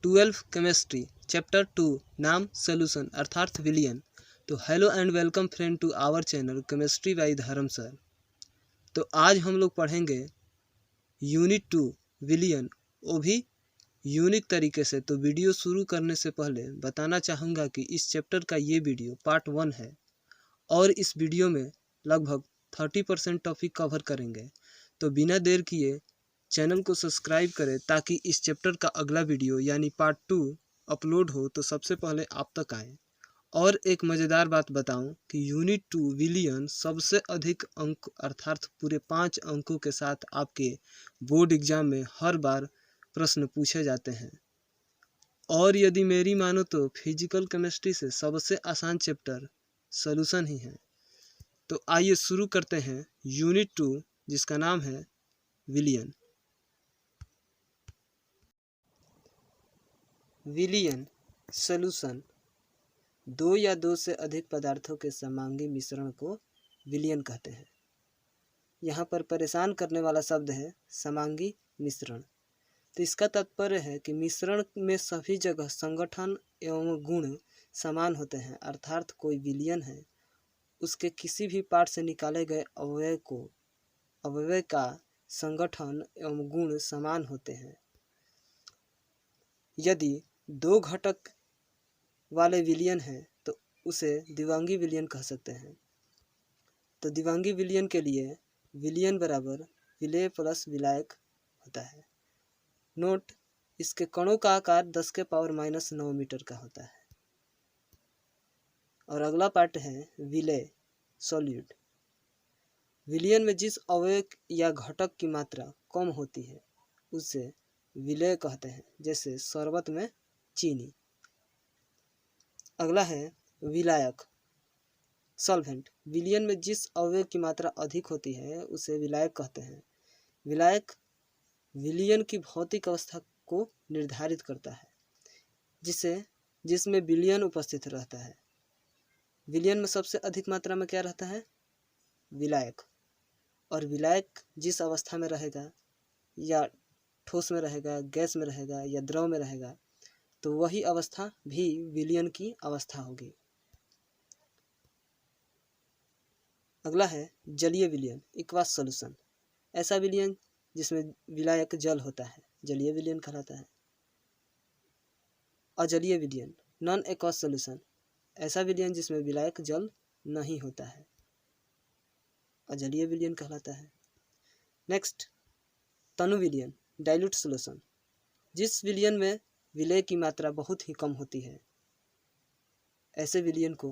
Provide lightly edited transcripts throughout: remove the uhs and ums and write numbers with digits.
12 chemistry chapter 2 नाम solution अर्थात विलियन। तो hello and welcome friend to our channel chemistry by Dharm sir. तो आज हम लोग पढ़ेंगे यूनिट 2 विलियन, वो भी यूनिक तरीके से। तो वीडियो शुरू करने से पहले बताना चाहूँगा कि इस चैप्टर का ये वीडियो पार्ट 1 है और इस वीडियो में लगभग 30% टॉपिक कवर करेंगे। तो बिना देर किए चैनल को सब्सक्राइब करें ताकि इस चैप्टर का अगला वीडियो यानी पार्ट 2 अपलोड हो तो सबसे पहले आप तक आए। और एक मज़ेदार बात बताऊं कि यूनिट 2 विलियन सबसे अधिक अंक अर्थात पूरे 5 अंकों के साथ आपके बोर्ड एग्जाम में हर बार प्रश्न पूछे जाते हैं। और यदि मेरी मानो तो फिजिकल केमिस्ट्री से सबसे आसान चैप्टर सॉल्यूशन ही है। तो आइए शुरू करते हैं यूनिट 2 जिसका नाम है विलियन। विलियन सॉल्यूशन दो या दो से अधिक पदार्थों के समांगी मिश्रण को विलियन कहते हैं। यहाँ पर परेशान करने वाला शब्द है समांगी मिश्रण। तो इसका तात्पर्य है कि मिश्रण में सभी जगह संगठन एवं गुण समान होते हैं, अर्थात कोई विलियन है उसके किसी भी पार्ट से निकाले गए अवयव का संगठन एवं गुण समान होते हैं। यदि दो घटक वाले विलियन है तो उसे द्विअंगी विलियन कह सकते हैं। तो द्विअंगी विलियन के लिए विलियन बराबर विलेय प्लस विलायक होता है। नोट, इसके कणों का आकार 10 के पावर -9 मीटर का होता है। और अगला पार्ट है विलेय सॉल्यूट। विलियन में जिस अवयव या घटक की मात्रा कम होती है उसे विलेय कहते हैं, जैसे शरबत में चीनी। अगला है विलायक सॉल्वेंट। विलियन में जिस अवयव की मात्रा अधिक होती है उसे विलायक कहते हैं। विलायक विलियन की भौतिक अवस्था को निर्धारित करता है जिसमें विलियन उपस्थित रहता है। विलियन में सबसे अधिक मात्रा में क्या रहता है? विलायक। और विलायक जिस अवस्था में रहेगा, या ठोस में रहेगा, गैस में रहेगा या द्रव में रहेगा, तो वही अवस्था भी विलियन की अवस्था होगी। अगला है जलीय विलियन इक्वास सॉल्यूशन। ऐसा विलियन जिसमें विलायक जल होता है जलीय विलियन कहलाता है। अजलीय विलियन नॉन एक्वस सॉल्यूशन। ऐसा विलियन जिसमें विलायक जल नहीं होता है अजलीय विलियन कहलाता है। नेक्स्ट, तनु विलियन डाइल्यूट सॉल्यूशन। जिस विलियन में विलेय की मात्रा बहुत ही कम होती है ऐसे विलियन को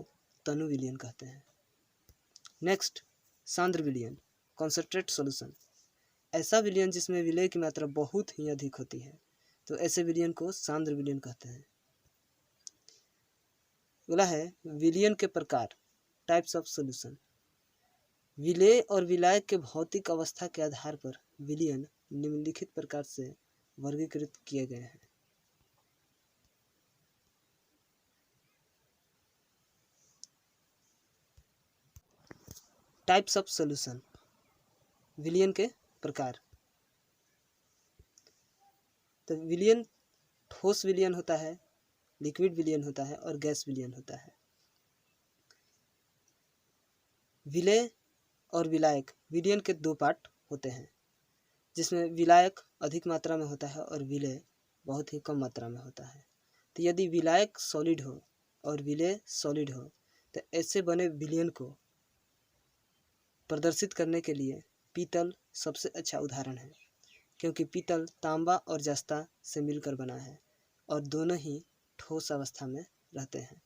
तनु विलियन कहते हैं। नेक्स्ट, सांद्र विलियन कॉन्सेंट्रेट सॉल्यूशन। ऐसा विलियन जिसमें विलेय की मात्रा बहुत ही अधिक होती है तो ऐसे विलियन को सांद्र विलियन कहते हैं। अगला है विलियन के प्रकार टाइप्स ऑफ सॉल्यूशन। विलेय और विलायक के भौतिक अवस्था के आधार पर विलियन निम्नलिखित प्रकार से वर्गीकृत किए गए हैं। टाइप्स ऑफ सॉल्यूशन, विलियन के प्रकार। तो विलियन ठोस विलियन होता है, लिक्विड विलियन होता है और गैस विलियन होता है। विलेय और विलायक विलियन के दो पार्ट होते हैं, जिसमें विलायक अधिक मात्रा में होता है और विलेय बहुत ही कम मात्रा में होता है। तो यदि विलायक सॉलिड हो और विलेय सॉलिड हो तो ऐसे बने विलियन को प्रदर्शित करने के लिए पीतल सबसे अच्छा उदाहरण है, क्योंकि पीतल तांबा और जस्ता से मिलकर बना है और दोनों ही ठोस अवस्था में रहते हैं।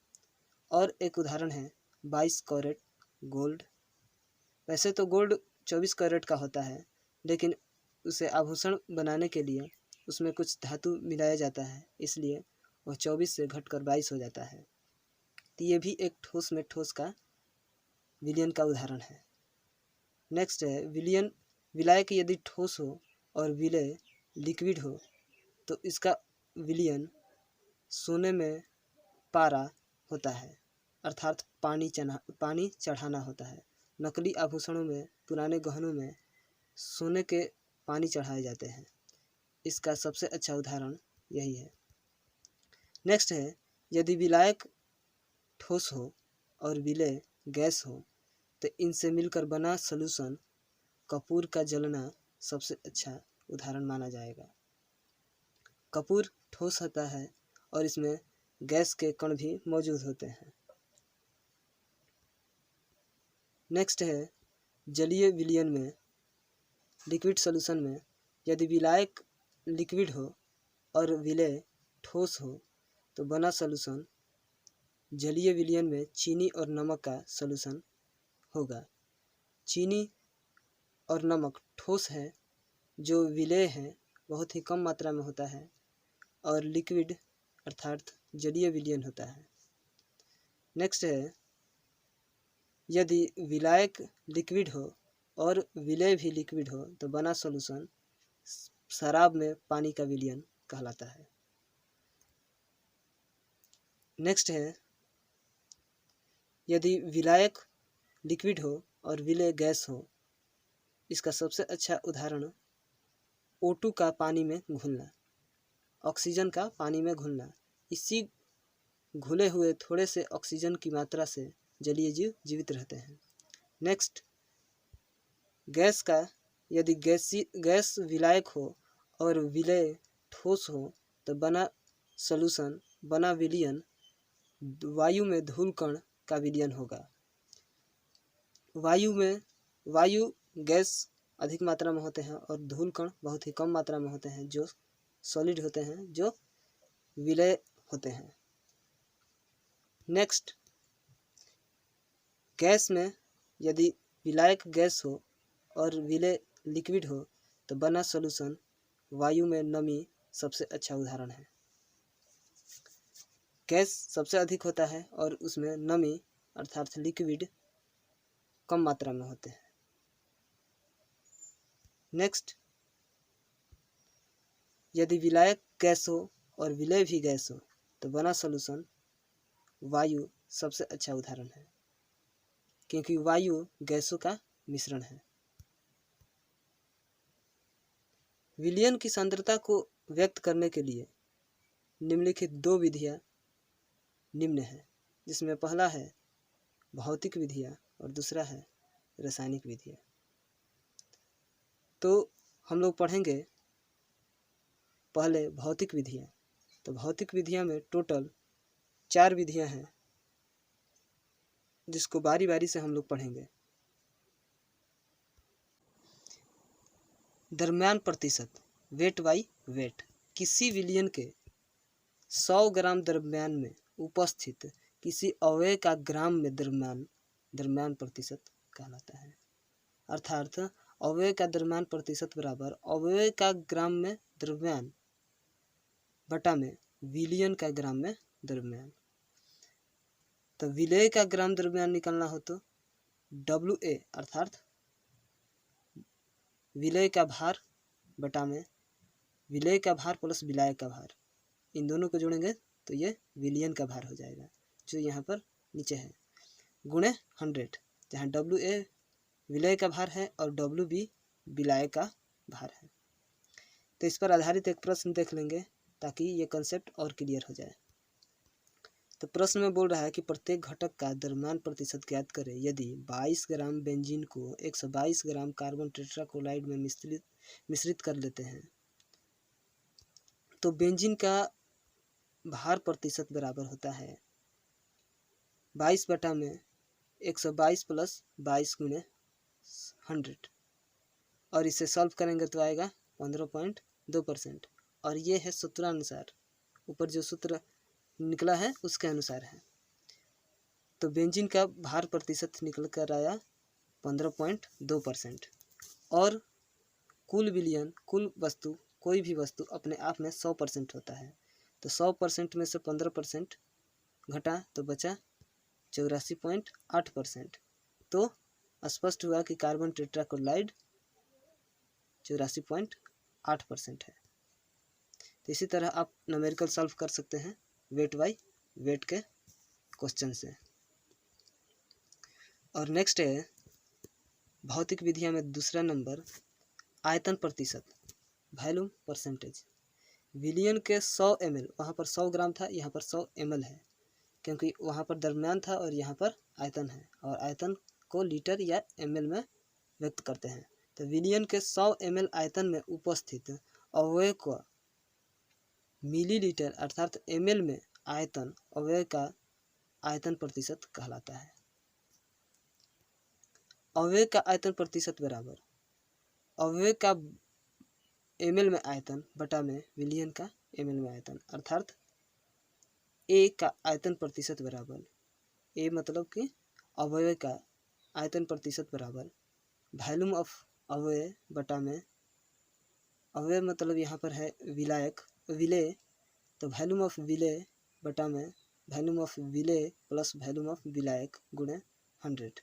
और एक उदाहरण है 22 कैरेट गोल्ड। वैसे तो गोल्ड 24 कैरेट का होता है, लेकिन उसे आभूषण बनाने के लिए उसमें कुछ धातु मिलाया जाता है, इसलिए वह 24 से घटकर 22 हो जाता है। तो ये भी एक ठोस में ठोस का विलियन का उदाहरण है। नेक्स्ट है विलायक यदि ठोस हो और विलेय लिक्विड हो तो इसका विलियन सोने में पारा होता है, अर्थात पानी चढ़ाना होता है। नकली आभूषणों में, पुराने गहनों में सोने के पानी चढ़ाए जाते हैं। इसका सबसे अच्छा उदाहरण यही है। नेक्स्ट है यदि विलायक ठोस हो और विलेय गैस हो तो इनसे मिलकर बना सॉल्यूशन कपूर का जलना सबसे अच्छा उदाहरण माना जाएगा। कपूर ठोस होता है और इसमें गैस के कण भी मौजूद होते हैं। नेक्स्ट है जलीय विलयन में लिक्विड सॉल्यूशन में यदि विलायक लिक्विड हो और विलेय ठोस हो तो बना सॉल्यूशन जलीय विलयन में चीनी और नमक का सॉल्यूशन होगा। चीनी और नमक ठोस है जो विलेय है बहुत ही कम मात्रा में होता है और लिक्विड अर्थात जलीय विलयन होता है। नेक्स्ट है यदि विलायक लिक्विड हो और विलेय भी लिक्विड हो तो बना सॉल्यूशन शराब में पानी का विलयन कहलाता है। नेक्स्ट है यदि विलायक लिक्विड हो और विलेय गैस हो, इसका सबसे अच्छा उदाहरण O2 का पानी में घुलना, ऑक्सीजन का पानी में घुलना। इसी घुले हुए थोड़े से ऑक्सीजन की मात्रा से जलीय जीव जीवित रहते हैं। नेक्स्ट गैस का यदि गैस विलायक हो और विलेय ठोस हो तो बना सॉल्यूशन बना विलयन वायु में धूल कण का विलयन होगा। वायु गैस अधिक मात्रा में होते हैं और धूल कण बहुत ही कम मात्रा में होते हैं जो सॉलिड होते हैं, जो विलेय होते हैं। नेक्स्ट गैस में यदि विलायक गैस हो और विलेय लिक्विड हो तो बना सॉल्यूशन वायु में नमी सबसे अच्छा उदाहरण है। गैस सबसे अधिक होता है और उसमें नमी अर्थात लिक्विड कम मात्रा में होते हैं। नेक्स्ट यदि विलायक गैस हो और विलेय भी गैस हो तो बना सॉल्यूशन वायु सबसे अच्छा उदाहरण है, क्योंकि वायु गैसों का मिश्रण है। विलयन की सांद्रता को व्यक्त करने के लिए निम्नलिखित दो विधियां निम्न है, जिसमें पहला है भौतिक विधियां और दूसरा है रासायनिक विधियां। तो हम लोग पढ़ेंगे पहले भौतिक विधियां। तो भौतिक विधियां में टोटल 4 विधियां हैं, जिसको बारी बारी से हम लोग पढ़ेंगे। द्रव्यमान प्रतिशत, वेट बाई वेट। किसी विलयन के 100 ग्राम द्रव्यमान में उपस्थित किसी अवयव का ग्राम में द्रव्यमान प्रतिशत कहलाता है। अर्थात अवयव का द्रव्यमान प्रतिशत बराबर अवयव का ग्राम में द्रव्यमान बटा में विलयन का ग्राम में द्रव्यमान। तो विलेय का ग्राम द्रव्यमान निकालना हो तो WA अर्थात विलेय का भार बटा में विलेय का भार प्लस विलाय का भार, इन दोनों को जोड़ेंगे तो ये विलयन का भार हो जाएगा, जो यहाँ पर नीचे है, गुणे 100, जहाँ WA विलेय का भार है और WB विलाय का भार है। तो इस पर आधारित एक प्रश्न देख लेंगे ताकि ये कंसेप्ट और क्लियर हो जाए। तो प्रश्न में बोल रहा है कि प्रत्येक घटक का द्रव्यमान प्रतिशत ज्ञात करें यदि 22 ग्राम बेंजीन को 122 ग्राम कार्बन टेट्राक्लोराइड में मिश्रित कर लेते हैं तो बेंजीन का भार प्रतिशत बराबर होता है 22 बटा में 122 प्लस 22 गुणे 100, और इसे सॉल्व करेंगे तो आएगा 15.2%, और ये है सूत्रानुसार, ऊपर जो सूत्र निकला है उसके अनुसार है। तो बेंजीन का भार प्रतिशत निकल कर आया 15.2%, और कुल विलयन कुल वस्तु कोई भी वस्तु अपने आप में 100% होता है। तो 100% में से 15% घटा तो बचा 84.8%। तो स्पष्ट हुआ कि कार्बन टेट्राक्लोराइड 84.8% है। तो इसी तरह आप न्यूमेरिकल सॉल्व कर सकते हैं वेट बाई वेट के क्वेश्चन से। और नेक्स्ट है भौतिक विधियां में दूसरा नंबर आयतन प्रतिशत, वॉल्यूम परसेंटेज। विलियन के 100 ml, वहाँ पर 100 ग्राम था, यहाँ पर 100 ml है, क्योंकि वहाँ पर द्रव्यमान था और यहाँ पर आयतन है, और आयतन को लीटर या ml में व्यक्त करते हैं। तो विलियन के 100 ml आयतन में उपस्थित अवयव को मिलीलीटर अर्थात ml में आयतन अवयव का आयतन प्रतिशत कहलाता है। अवयव का आयतन प्रतिशत बराबर अवयव का ml में आयतन बटा में विलियन का ml में आयतन, अर्थात A का आयतन प्रतिशत बराबर A मतलब कि अवयव का आयतन प्रतिशत बराबर वॉल्यूम ऑफ अवयव बटा में अवयव मतलब यहाँ पर है विलेय, तो वॉल्यूम ऑफ विलेय बटा में वॉल्यूम ऑफ विलेय प्लस वॉल्यूम ऑफ विलायक गुणे 100,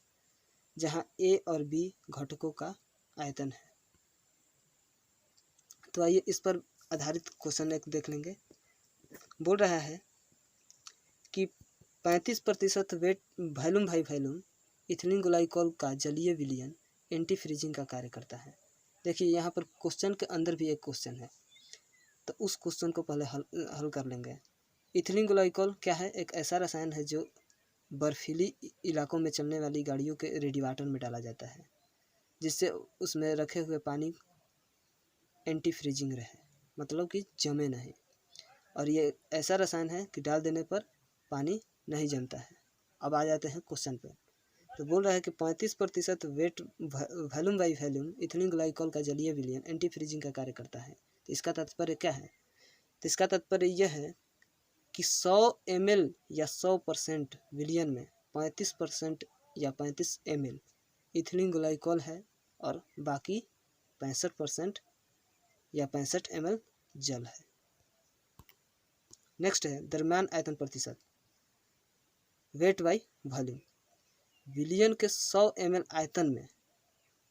जहाँ A और B घटकों का आयतन है। तो आइए इस पर आधारित क्वेश्चन एक देख लेंगे। बोल रहा है कि 35% weight volume by volume ethylene glycol का जलीय विलयन एंटी फ्रीजिंग का कार्य करता है। देखिए यहाँ पर क्वेश्चन के अंदर भी एक क्वेश्चन है, तो उस क्वेश्चन को पहले हल कर लेंगे। इथिलीन ग्लाइकोल क्या है? एक ऐसा रसायन है जो बर्फीली इलाकों में चलने वाली गाड़ियों के रेडिएटर में डाला जाता है, जिससे उसमें रखे हुए पानी एंटी फ्रीजिंग रहे, मतलब कि जमे नहीं। और ये ऐसा रसायन है कि डाल देने पर पानी नहीं जमता है। अब आ जाते हैं क्वेश्चन पर। तो बोल रहा है कि 35% weight volume by volume ethylene glycol का जलीय विलयन एंटी फ्रीजिंग का कार्य करता है। तो इसका तात्पर्य क्या है? तो इसका तात्पर्य यह है कि 100 ml या 100% विलयन में 35% या 35 ml इथिलीन ग्लाइकोल है और बाकी 65% या 65 ml जल है। नेक्स्ट है द्रव्यमान आयतन प्रतिशत, वेट बाई वॉल्यूम। विलयन के 100 ml आयतन में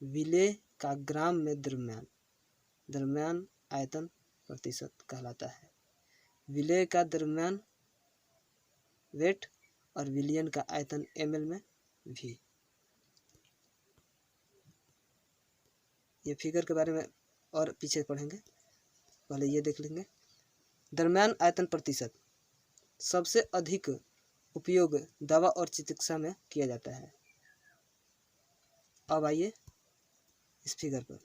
विलेय का ग्राम में द्रव्यमान आयतन प्रतिशत कहलाता है। विलेय का द्रव्यमान वेट और विलयन का आयतन ml में भी। ये फिगर के बारे में और पीछे पढ़ेंगे, पहले ये देख लेंगे। द्रव्यमान आयतन प्रतिशत सबसे अधिक उपयोग दवा और चिकित्सा में किया जाता है। अब आइए इस फिगर पर।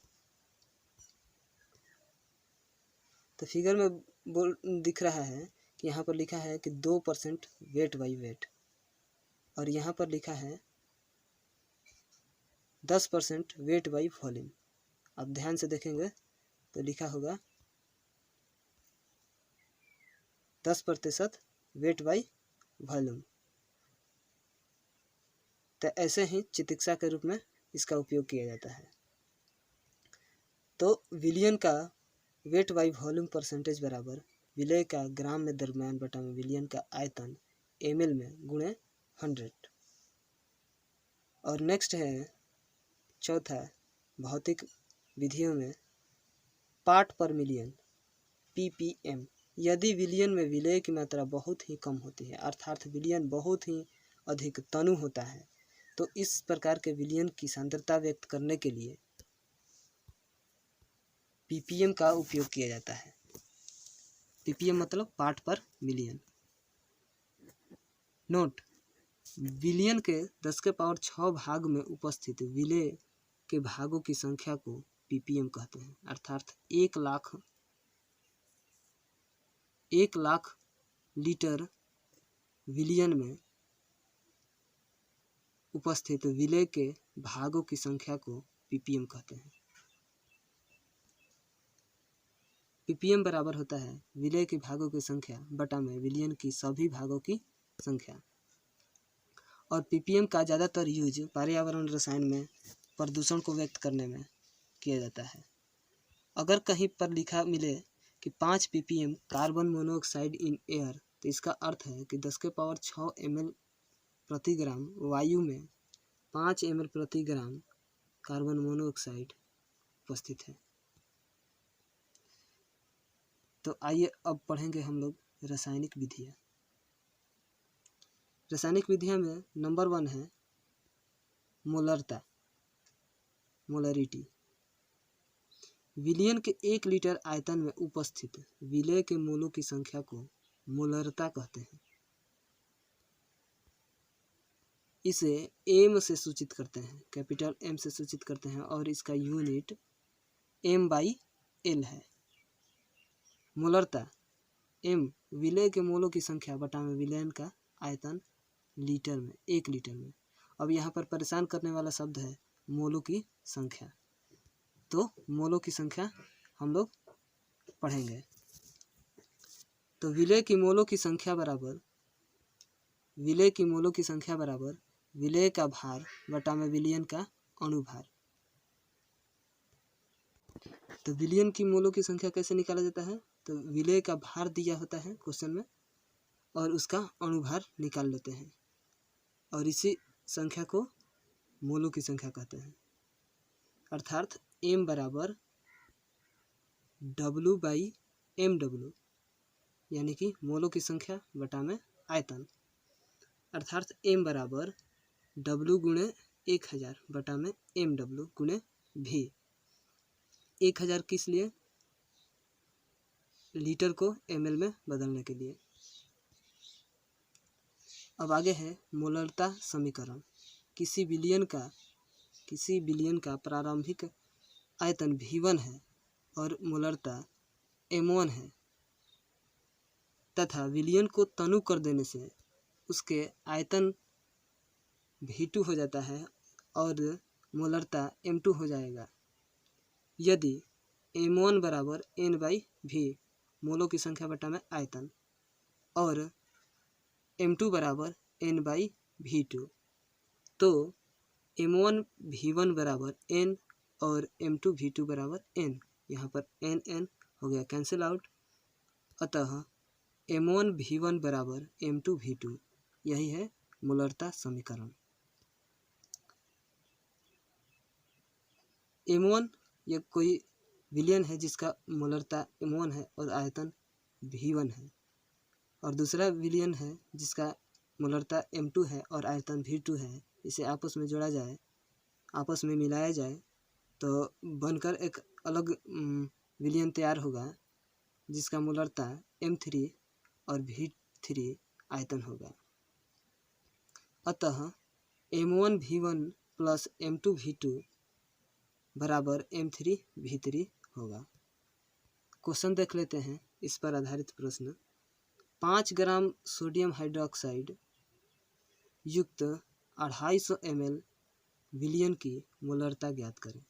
तो फिगर में दिख रहा है कि यहाँ पर लिखा है कि 2% वेट बाई वेट, और यहाँ पर लिखा है 10% वेट बाई वॉल्यूम। अब ध्यान से देखेंगे तो लिखा होगा 10% वेट बाई वॉल्यूम। तो ऐसे ही चिकित्सा के रूप में इसका उपयोग किया जाता है। तो विलयन का वेट बाई वॉल्यूम परसेंटेज बराबर विलेय का ग्राम में द्रव्यमान बटा में विलयन का आयतन ml में गुणे 100। और नेक्स्ट है चौथा, भौतिक विधियों में पार्ट पर मिलियन ppm। यदि विलयन में विलेय की मात्रा बहुत ही कम होती है, अर्थात विलयन बहुत ही अधिक तनु होता है, तो इस प्रकार के विलयन की सांद्रता व्यक्त करने के लिए ppm का उपयोग किया जाता है। ppm मतलब पार्ट पर मिलियन। नोट, विलयन के 10⁶ भाग में उपस्थित विलेय के भागों की संख्या को ppm कहते हैं, अर्थात 1,00,000 लीटर विलयन में उपस्थित विलेय के भागों की संख्या को ppm कहते हैं। ppm बराबर होता है विलेय के भागों की संख्या बटा में विलयन की सभी भागों की संख्या। और ppm का ज़्यादातर यूज पर्यावरण रसायन में प्रदूषण को व्यक्त करने में किया जाता है। अगर कहीं पर लिखा मिले कि 5 ppm carbon monoxide in air, तो इसका अर्थ है कि 10⁶ ml प्रति ग्राम वायु में 5 ml प्रति ग्राम कार्बन मोनोऑक्साइड उपस्थित है। तो आइए अब पढ़ेंगे हम लोग रासायनिक विधियाँ। रासायनिक विधियाँ में नंबर 1 है मोलरता, मोलरिटी। विलयन के 1 लीटर आयतन में उपस्थित विलय के मोलों की संख्या को मोलरता कहते हैं। इसे एम से सूचित करते हैं, कैपिटल एम से सूचित करते हैं और इसका यूनिट m/l है। मोलरता m विलय के मोलों की संख्या बटा में विलयन का आयतन लीटर में, 1 लीटर में। अब यहाँ पर परेशान करने वाला शब्द है मोलों की संख्या, तो मोलों की संख्या हम लोग पढ़ेंगे। तो विलय की मोलों की संख्या बराबर विलय का भार बटा में विलयन का अणुभार। तो विलयन की मोलों की संख्या कैसे निकाला जाता है? तो विलय का भार दिया होता है क्वेश्चन में और उसका अणुभार निकाल लेते हैं और इसी संख्या को मोलों की संख्या कहते हैं। अर्थात m बराबर W/mW, यानी कि मोलों की संख्या बटा में आयतन। अर्थात m बराबर W गुणे 1000 बटा में mW गुणे V। 1000 किस लिए? लीटर को ml में बदलने के लिए। अब आगे है मोलरता समीकरण। किसी विलयन का प्रारंभिक आयतन V1 है और मोलरता m1 है तथा विलयन को तनु कर देने से उसके आयतन V2 हो जाता है और मोलरता m2 हो जाएगा। यदि m1 बराबर n/v मोलों की संख्या बटा में आयतन और m2 बराबर n/v2, तो m1 v1 बराबर n और m2 v2 बराबर n। यहाँ पर n हो गया कैंसिल आउट, अतः m1 v1 बराबर m2 v2। यही है मोलरता समीकरण। m1 यह कोई विलयन है जिसका मोलरता m1 है और आयतन v1 है, और दूसरा विलयन है जिसका मोलरता m2 है और आयतन v2 है। इसे आपस में जोड़ा जाए, आपस में मिलाया जाए तो बनकर एक अलग विलयन तैयार होगा जिसका मोलरता m3 और v3 आयतन होगा। अतः m1 v1 plus m2 v2 बराबर m3 v3 होगा। क्वेश्चन देख लेते हैं इस पर आधारित प्रश्न। 5 ग्राम सोडियम हाइड्रोक्साइड युक्त 250 ml विलयन की मोलरता ज्ञात करें।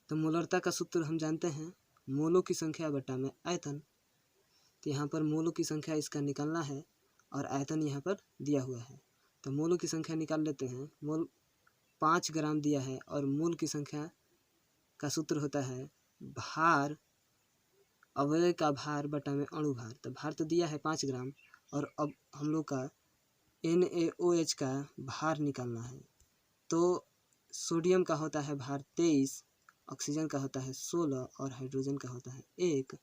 तो मोलरता का सूत्र हम जानते हैं, मोलों की संख्या बटा में आयतन। तो यहाँ पर मोलों की संख्या इसका निकालना है और आयतन यहाँ पर दिया हुआ है, तो मोलों की संख्या निकाल लेते हैं। मोल 5 ग्राम दिया है और मोल की संख्या का सूत्र होता है भार, अवयव का भार बटा में अणुभार। तो भार तो दिया है 5 ग्राम और अब हम लोग का NaOH का भार निकालना है। तो सोडियम का होता है भार 23, ऑक्सीजन का होता है 16 और हाइड्रोजन का होता है 1।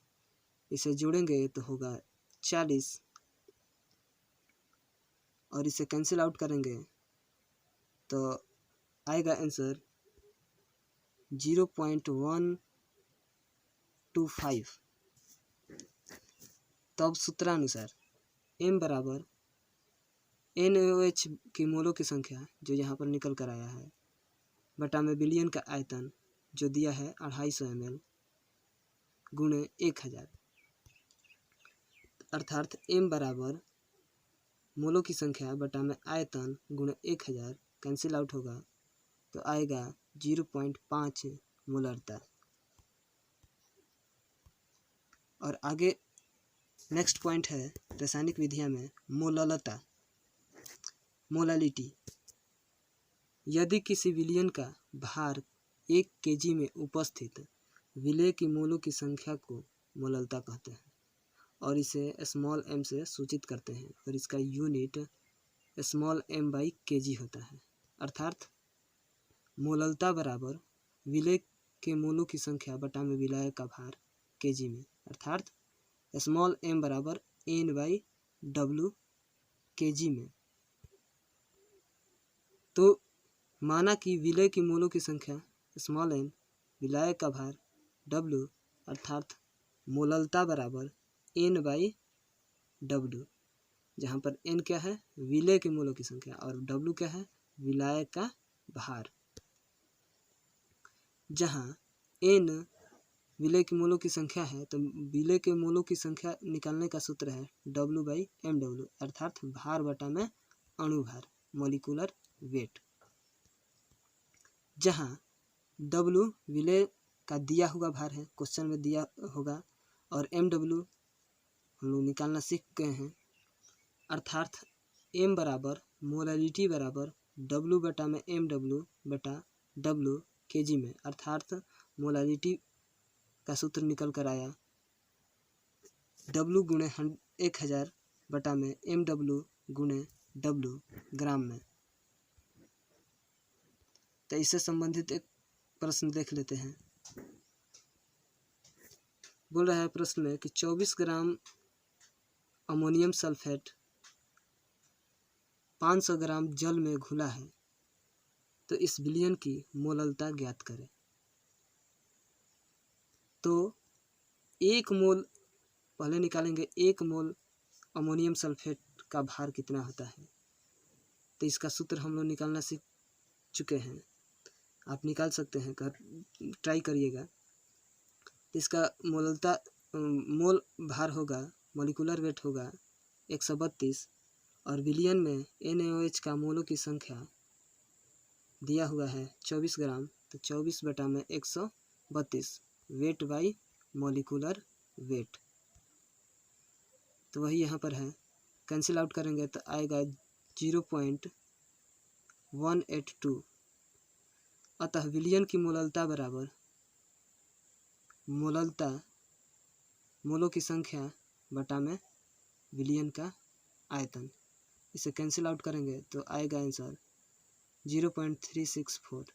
इसे जोड़ेंगे तो होगा 40 और इसे कैंसिल आउट करेंगे तो आएगा आंसर 0.125। तब सूत्रानुसार m बराबर NaOH की मोलों की संख्या जो यहाँ पर निकल कर आया है बटा में विलयन का आयतन जो दिया है 250 ml गुणे 1000। अर्थात m बराबर मोलों की संख्या बटा में आयतन गुणे 1000 कैंसिल आउट होगा तो आएगा 0.5 मोलरता। और आगे नेक्स्ट पॉइंट है रासायनिक विधियाँ में मोललता, मोलालिटी। यदि किसी विलयन का भार 1 kg में उपस्थित विलय की मोलों की संख्या को मोललता कहते हैं और इसे स्मॉल m से सूचित करते हैं और इसका यूनिट स्मॉल m/kg होता है। अर्थात मोललता बराबर विलय के मोलों की संख्या बटा में विलय का भार kg में। अर्थात स्मॉल m बराबर n/w kg में। तो माना कि विलय की मोलों की संख्या स्मॉल m, विलय का भार W अर्थात मोललता बराबर N/W, जहाँ पर N क्या है, विलय के मोलों की संख्या, और W क्या है, विलायक का भार। जहाँ N विलय के मोलों की संख्या है तो विलय के मोलों की संख्या निकालने का सूत्र है W/MW, अर्थात भार बटा में अणुभार, मॉलिक्यूलर वेट। जहाँ W विलय का दिया हुआ भार है, क्वेश्चन में दिया होगा, और MW हम लोग निकालना सीख गए हैं, अर्थात M बराबर मोलालिटी बराबर W बटा में MW बटा W kg में, अर्थात मोलालिटी का सूत्र निकल कर आया W गुणे 1000 बटा में MW गुणे W ग्राम में। तो इससे संबंधित एक प्रश्न देख लेते हैं। बोल रहा है प्रश्न में कि 24 ग्राम अमोनियम सल्फेट 500 ग्राम जल में घुला है, तो इस विलयन की मोललता ज्ञात करें। तो 1 मोल पहले निकालेंगे, 1 मोल अमोनियम सल्फेट का भार कितना होता है, तो इसका सूत्र हम लोग निकालना सीख चुके हैं, आप निकाल सकते हैं, ट्राई करिएगा। तो इसका मोललता मोल भार होगा, मॉलिक्यूलर वेट होगा 132, और विलयन में NaOH का मोलों की संख्या दिया हुआ है 24 ग्राम, तो 24 बटा में 132 वेट बाई मॉलिक्यूलर वेट, तो वही यहाँ पर है, कैंसिल आउट करेंगे तो आएगा 0.182। अतः विलयन की मोललता बराबर मोललता मोलों की संख्या बटा में विलयन का आयतन, इसे कैंसिल आउट करेंगे तो आएगा आंसर 0.364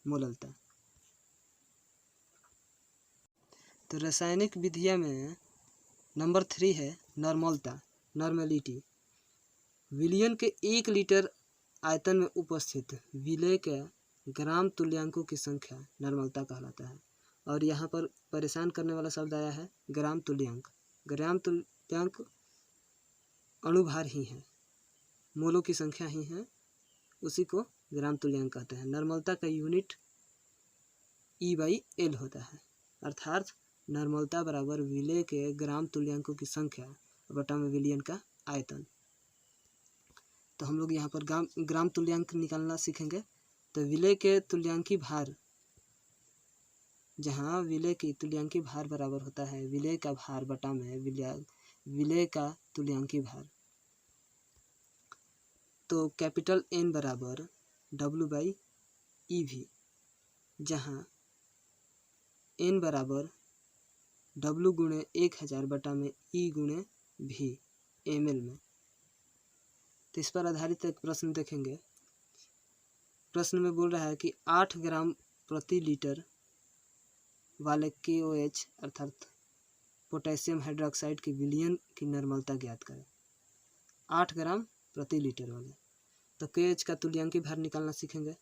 मोललता। तो रासायनिक विधिया में नंबर 3 है नॉर्मलता, नॉर्मेलिटी। विलयन के 1 लीटर आयतन में उपस्थित विलय के ग्राम तुल्यांकों की संख्या नॉर्मलता कहलाता है। और यहाँ पर परेशान करने वाला शब्द आया है ग्राम तुल्यांक। ग्राम तुल्यांक अणुभार ही है, मोलों की संख्या ही है, उसी को ग्राम तुल्यांक कहते हैं। नॉर्मलता का यूनिट E/L होता है, अर्थात नॉर्मलता बराबर विलय के ग्राम तुल्यांकों की संख्या बटा में विलयन का आयतन। तो हम लोग यहाँ पर ग्राम तुल्यांक निकालना सीखेंगे। तो विलय के तुल्यांकी भार, जहाँ विलय की तुल्यांकी भार बराबर होता है विलय का भार बटा में विलय का तुल्यांकी भार। तो कैपिटल N बराबर W/EV, जहाँ N बराबर W गुणे 1000 बटा में E गुणे V ml में। तो इस पर आधारित एक प्रश्न देखेंगे। प्रश्न में बोल रहा है कि 8 ग्राम प्रति लीटर वाले KOH अर्थात पोटेशियम हाइड्रोक्साइड की विलयन की नॉर्मलता ज्ञात करें। 8 ग्राम प्रति लीटर वाले, तो KOH का तुल्यांकी भार निकालना सीखेंगे।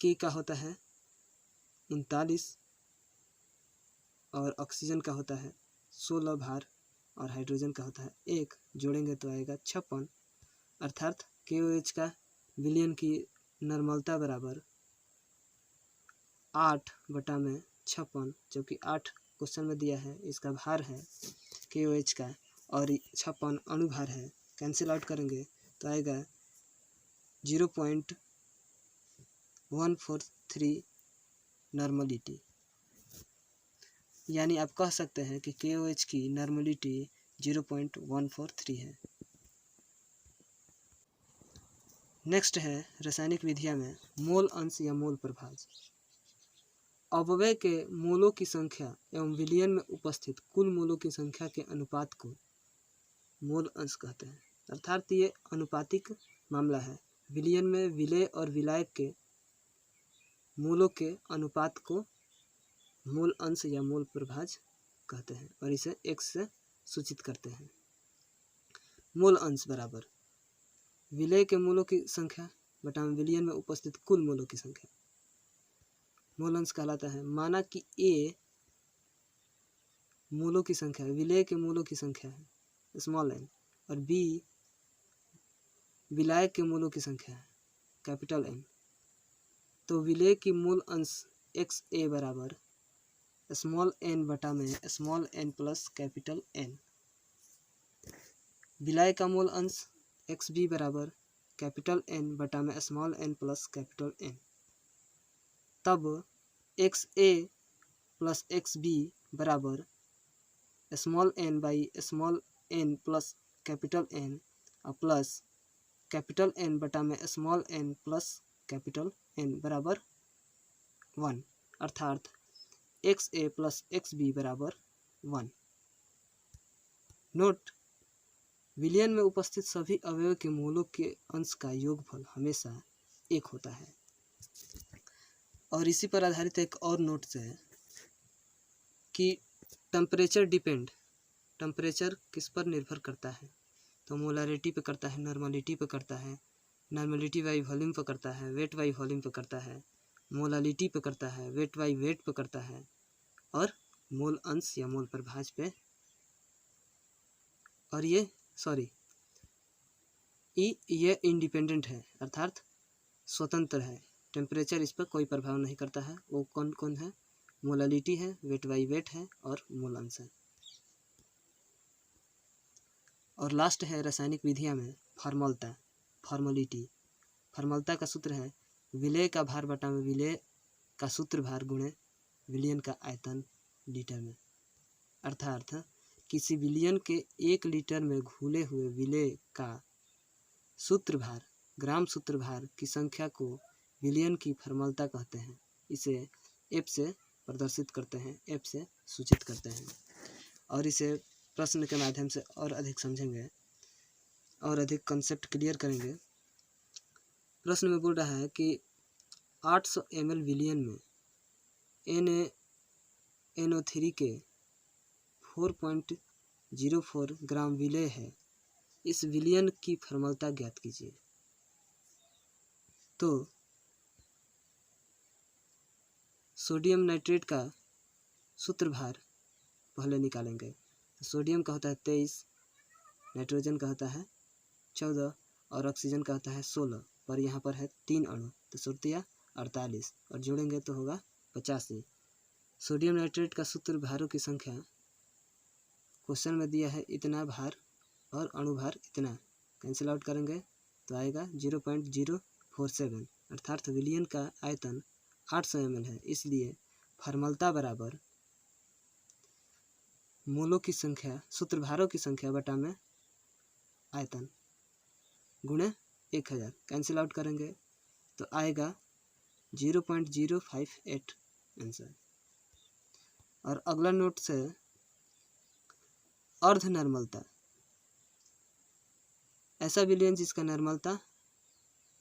K का होता है 39 और ऑक्सीजन का होता है 16 भार और हाइड्रोजन का होता है 1, जोड़ेंगे तो आएगा 56, अर्थात KOH का विलयन की नॉर्मलता बराबर 8 बटा में 56, जबकि 8 क्वेश्चन में दिया है, इसका भार है KOH का और 56 अणुभार है। कैंसिल आउट करेंगे तो आएगा 0.143 नॉर्मलिटी, यानी आप कह सकते हैं कि KOH की नॉर्मलिटी 0.143 है। नेक्स्ट है रासायनिक विधिया में मोल अंश या मोल प्रभाज। अपव्यय के मोलों की संख्या एवं विलयन में उपस्थित कुल मोलों की संख्या के अनुपात को मोल अंश कहते हैं, अर्थात ये अनुपातिक मामला है। विलयन में विलय और विलायक के मोलों के अनुपात को मोल अंश या मोल प्रभाज कहते हैं और इसे x से सूचित करते हैं। मोल अंश बराबर विलय के मोलों की संख्या बटा विलयन में उपस्थित कुल मोलों की संख्या। मोल अंश कहलाता है। माना कि ए मूलों की संख्या है, विलेय के मूलों की संख्या है स्मॉल n, और बी विलायक के मूलों की संख्या है कैपिटल N, तो विलेय की मूल अंश एक्स ए बराबर स्मॉल n बटा में small n plus capital N। विलायक का मूल अंश एक्स बी बराबर कैपिटल N बटा में small n plus capital N। तब एक्स ए प्लस एक्स बी बराबर small n by small n plus capital N और प्लस कैपिटल N बटा में small n plus capital N बराबर 1, अर्थात एक्स ए प्लस एक्स बी बराबर 1। नोट, विलयन में उपस्थित सभी अवयव के मूलों के अंश का योगफल हमेशा 1 होता है। और इसी पर आधारित एक और नोट्स है कि टेम्परेचर किस पर निर्भर करता है, तो मोलारिटी पे करता है, नॉर्मलिटी पे करता है, नॉर्मलिटी बाई वॉल्यूम पे करता है, वेट बाई वॉल्यूम पे करता है, मोलालिटी पे करता है, वेट बाई वेट पे करता है, और मोल अंश या मोल प्रभाज पे। और ये इंडिपेंडेंट है अर्थात स्वतंत्र है। टेम्परेचर इस पर कोई प्रभाव नहीं करता है। वो कौन कौन है? मोलालिटी है, वेट बाई वेट है और मोल अंश है। और लास्ट है रासायनिक विधियाँ में फॉर्मलिटी का सूत्र है विलेय का भार बटा में विलेय का सूत्र भार गुणे विलयन का आयतन लीटर में। अर्थात किसी विलयन के 1 लीटर में घुले हुए विलेय का सूत्र भार, ग्राम सूत्र भार की संख्या को विलयन की फॉर्मलता कहते हैं। इसे एफ से प्रदर्शित करते हैं, एफ से सूचित करते हैं। और इसे प्रश्न के माध्यम से और अधिक समझेंगे और अधिक कंसेप्ट क्लियर करेंगे। प्रश्न में बोल रहा है कि 800 ml विलयन में NaNO3 के 4.04 ग्राम विलेय है। इस विलयन की फॉर्मलता ज्ञात कीजिए। तो सोडियम नाइट्रेट का सूत्र भार पहले निकालेंगे। सोडियम का होता है 23, नाइट्रोजन का होता है 14 और ऑक्सीजन का होता है 16, पर यहाँ पर है 3 अणु, तो सूत्रया 48 और जोड़ेंगे तो होगा 85। सोडियम नाइट्रेट का सूत्र भारों की संख्या क्वेश्चन में दिया है इतना भार और अणु भार इतना, कैंसिल आउट करेंगे तो आएगा 0.047, अर्थात विलयन का आयतन 800 ml है। इसलिए फॉर्मलता बराबर मोलों की संख्या सूत्र भारों की संख्या बटा में आयतन गुणे 1000, कैंसिल आउट करेंगे तो आएगा 0.058 आंसर। और अगला नोट से अर्ध नर्मलता, ऐसा विलयन जिसका नर्मलता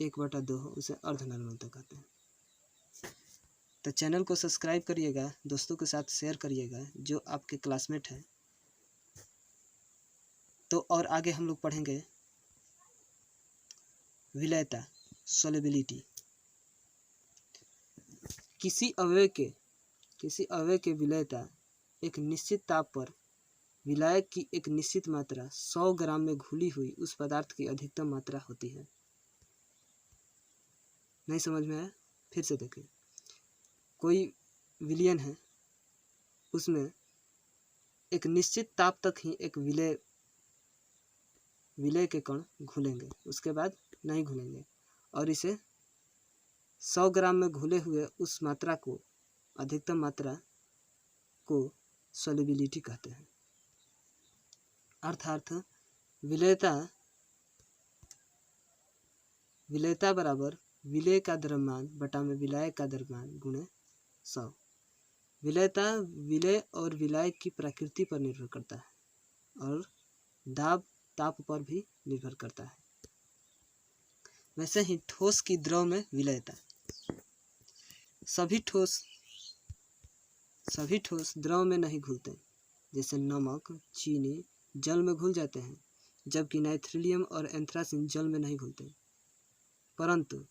1/2 हो उसे अर्ध नर्मलता कहते हैं। तो चैनल को सब्सक्राइब करिएगा, दोस्तों के साथ शेयर करिएगा जो आपके क्लासमेट हैं। तो और आगे हम लोग पढ़ेंगे विलेयता, सोल्युबिलिटी। किसी अवयव के विलेयता एक निश्चित ताप पर विलायक की एक निश्चित मात्रा 100 ग्राम में घुली हुई उस पदार्थ की अधिकतम मात्रा होती है। नहीं समझ में आया? फिर से देखें। कोई विलयन है, उसमें एक निश्चित ताप तक ही एक विलेय के कण घुलेंगे, उसके बाद नहीं घुलेंगे। और इसे 100 ग्राम में घुले हुए उस मात्रा को, अधिकतम मात्रा को सोल्युबिलिटी कहते हैं। अर्थात विलेयता बराबर विलेय का द्रव्यमान बटा में विलायक का द्रव्यमान गुणे 100। विलेयता विलेय और विलायक की प्रकृति पर निर्भर करता है और ताप पर भी निर्भर करता है। वैसे ही ठोस की द्रव में विलेयता, सभी ठोस द्रव में नहीं घुलते, जैसे नमक, चीनी जल में घुल जाते हैं, जबकि नाइट्रिलियम और एंथ्रासिन जल में नहीं घुलते, परंतु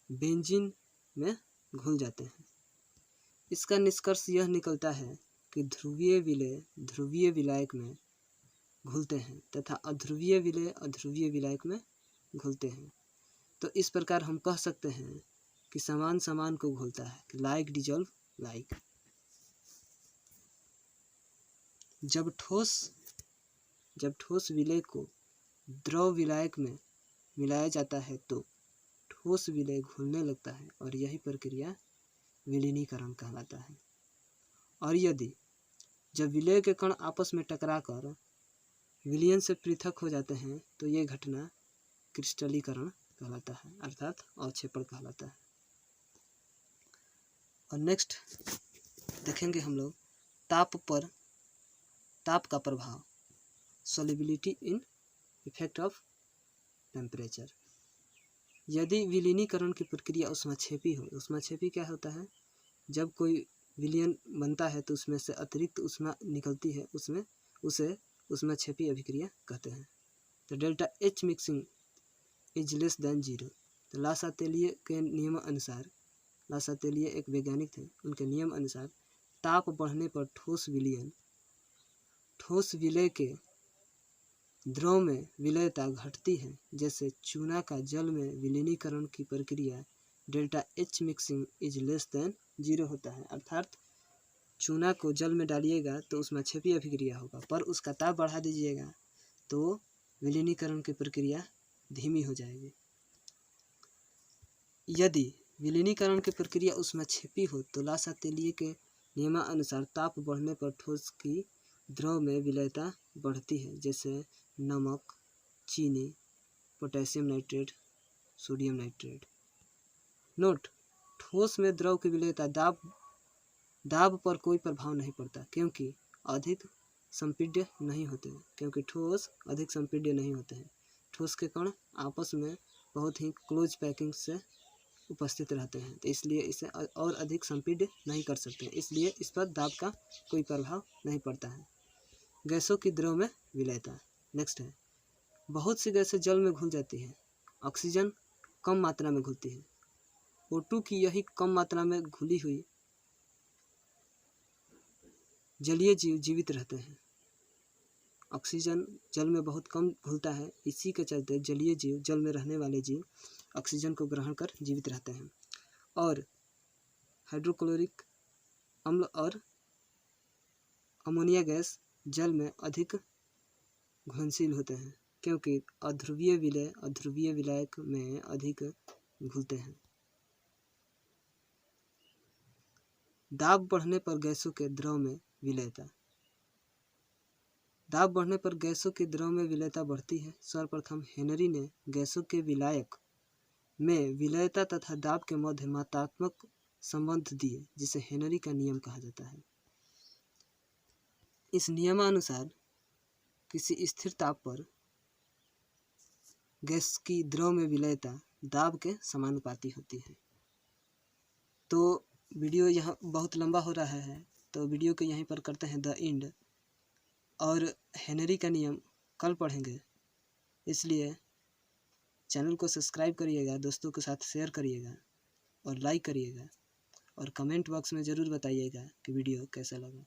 बेंजीन में घुल जाते हैं। इसका निष्कर्ष यह निकलता है कि ध्रुवीय विलय ध्रुवीय विलायक में घुलते हैं तथा अध्रुवीय विलय अध्रुवीय विलायक में घुलते हैं। तो इस प्रकार हम कह सकते हैं कि समान समान को घुलता है, लाइक डिजॉल्व लाइक। जब ठोस विलय को द्रव विलायक में मिलाया जाता है तो ठोस विलय घुलने लगता है और यही प्रक्रिया विलीनीकरण कहलाता है। और यदि जब विलय के कण आपस में टकराकर विलयन से पृथक हो जाते हैं तो ये घटना क्रिस्टलीकरण कहलाता है अर्थात अवक्षेपण कहलाता है। और नेक्स्ट देखेंगे हम लोग ताप का प्रभाव, solubility in effect of temperature. यदि विलीनीकरण की प्रक्रिया ऊष्माक्षेपी हो, ऊष्माक्षेपी क्या होता है, जब कोई विलयन बनता है तो उसमें से अतिरिक्त ऊष्मा निकलती है, उसे ऊष्माक्षेपी अभिक्रिया कहते हैं। तो delta H mixing is less than 0। तो लासातेलिए के नियम अनुसार, लासातेलिए एक वैज्ञानिक थे, उनके नियम अनुसार ताप बढ़ने पर ठोस विलय के द्रव में विलयता घटती है। जैसे चूना का जल में विलीनीकरण की प्रक्रिया delta H mixing is less than 0 होता है, अर्थात चूना को जल में डालिएगा तो उसमें क्षेपी अभिक्रिया होगा, पर उसका ताप बढ़ा दीजिएगा तो विलीनीकरण की प्रक्रिया धीमी हो जाएगी। यदि विलीनीकरण की प्रक्रिया उसमें क्षेपी हो तो लासातेलिए के नियमानुसार ताप बढ़ने पर ठोस की द्रव में विलयता बढ़ती है। जैसे नमक, चीनी, potassium nitrate, sodium nitrate. Note: ठोस में द्रव की विलयता दाब पर कोई प्रभाव नहीं पड़ता क्योंकि अधिक संपीड्य नहीं होते हैं, ठोस के कण आपस में बहुत ही क्लोज पैकिंग से उपस्थित रहते हैं, तो इसलिए इसे और अधिक संपीड्य नहीं कर सकते, इसलिए इस पर दाब का कोई प्रभाव नहीं पड़ता है। गैसों की द्रव में विलयता। नेक्स्ट है, बहुत सी गैसें जल में घुल जाती हैं, ऑक्सीजन कम मात्रा में घुलती है। O2 की यही कम मात्रा में घुली हुई जलीय जीव जीवित रहते हैं। ऑक्सीजन जल में बहुत कम घुलता है, इसी के चलते जलीय जीव, जल में रहने वाले जीव ऑक्सीजन को ग्रहण कर जीवित रहते हैं। और हाइड्रोक्लोरिक अम्ल और अमोनिया गैस जल में अधिक घुलनशील होते हैं क्योंकि अध्रुवीय विलय अध्रुवीय विलायक में अधिक घुलते हैं। दाब बढ़ने पर गैसों के द्रव में विलयता। दाब बढ़ने पर गैसों के द्रव में विलयता बढ़ती है। सर्वप्रथम हेनरी ने गैसों के विलायक में विलयता तथा दाब के मध्य मात्रात्मक संबंध दिए, जिसे हेनरी का नियम कहा जाता है। इस नियमानुसार किसी स्थिर ताप पर गैस की द्रव में विलयता दाब के समानुपाती होती है। तो वीडियो यहाँ बहुत लंबा हो रहा है, तो वीडियो को यहीं पर करते हैं द एंड, और हेनरी का नियम कल पढ़ेंगे, इसलिए चैनल को सब्सक्राइब करिएगा, दोस्तों के साथ शेयर करिएगा और लाइक करिएगा, और कमेंट बॉक्स में ज़रूर बताइएगा कि वीडियो कैसा लगा।